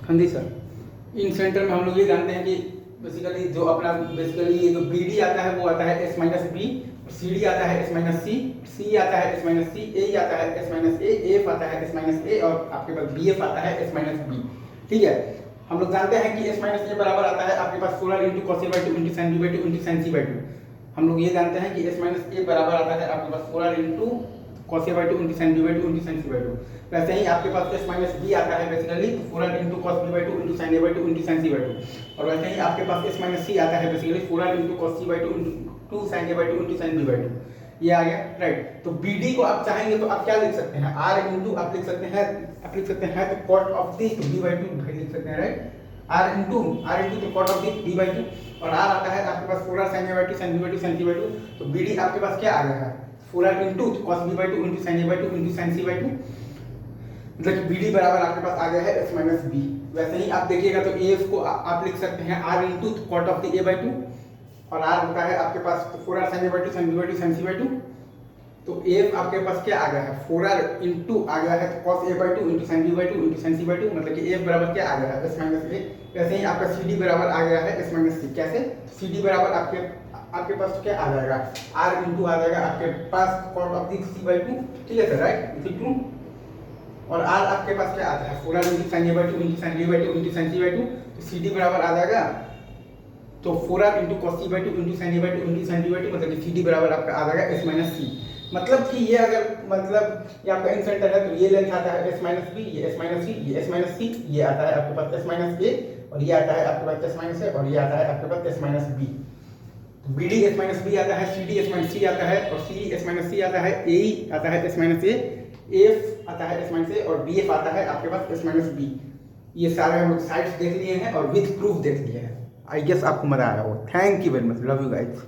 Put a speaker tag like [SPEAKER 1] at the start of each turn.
[SPEAKER 1] हाँ जी सर। इन सेंटर में हम लोग ये जानते हैं कि बेसिकली जो अपना बेसिकली ये जो बी डी आता है वो आता है S minus B, C D आता है एस माइनस सी, सी आता है एस माइनस सी, ए आता है एस माइनस ए, एफ आता है एस माइनस ए और आपके पास बी एफ आता है एस माइनस बी। ठीक है, हम लोग जानते हैं कि एस माइनस ए बराबर आता है आपके पास 16 into cos A by two into sine B by two into sine C by two. हम लोग ये जानते हैं कि एस माइनस ए बराबर आता है आपके पास 16 into cos A by two into sine B by two into sine C by two. वैसे ही आपके पास एस माइनस बी आता है basically 16 into cos B by two into sine A by two into sine C by two. और वैसे ही आपके पास एस माइनस सी आता है basically 16 into cos C by two into sine A by two into sine B by two. ये आ गया राइट। तो बी डी को आप चाहेंगे तो आप क्या लिख सकते हैं, आर इंटू आप लिख सकते हैं तो cot of the B by two लिख सकते हैं राइट। आर इंटू तो cot of the B by two और आर आता है आपके पास 16 sine A by two sine B by two sine C by two. तो बी डी आपके पास क्या आ गया है 16 into cos B by two into sine A by two into sine C by two. मतलब कि बी डी बराबर आपके पास आ गया है एस माइनस बी। वैसे ही आप देखिएगा तो ए एफ को आप लिख सकते हैं R into cot of the A by two और आर होता है आपके पास 4r sine A by two sine B by two sine C by two. तो ए एफ आपके पास क्या आ गया है 4r इंटू आ गया है cos A by two into sine B by two into sine C by two. मतलब कि ए एफ बराबर क्या आ गया है एस माइनस ए। वैसे ही आपका सी डी बराबर आ गया है एस माइनस सी। कैसे सी डी बराबर आपके पास क्या आ जाएगा आर इंटू आ जाएगा आपके पास cot of the C by two. ठीक है सर राइट इसी टू। और आर आपके पास क्या आता है 4r into sine A by two into sine B by two into sine C by two. तो सी डी बराबर आ जाएगा तो 4r into cos C by two into sine A by two into sine B by two. मतलब कि सी D बराबर आपका आ जाएगा एस माइनस सी। मतलब कि ये अगर मतलब ये आपका इन सेंटर है तो ये लेंथ आता है एस माइनस बी, ये एस माइनस सी, ये एस माइनस सी, ये आता है आपके पास एस माइनस ए और ये आता है आपके पास एस माइनस ए और ये आता है आपके पास एस माइनस बी। तो B D S minus B आता है, C D S minus C आता है और सी एस माइनस सी आता है, ए आता है एस माइनस ए, एफ आता है एस माइनस ए और बी एफ आता है आपके पास एस माइनस बी। ये सारे हम लोग साइड्स देख लिए हैं और विथ प्रूफ देख लिए हैं। आई गेस आपको मजा आया हो। Thank you very much, love you guys.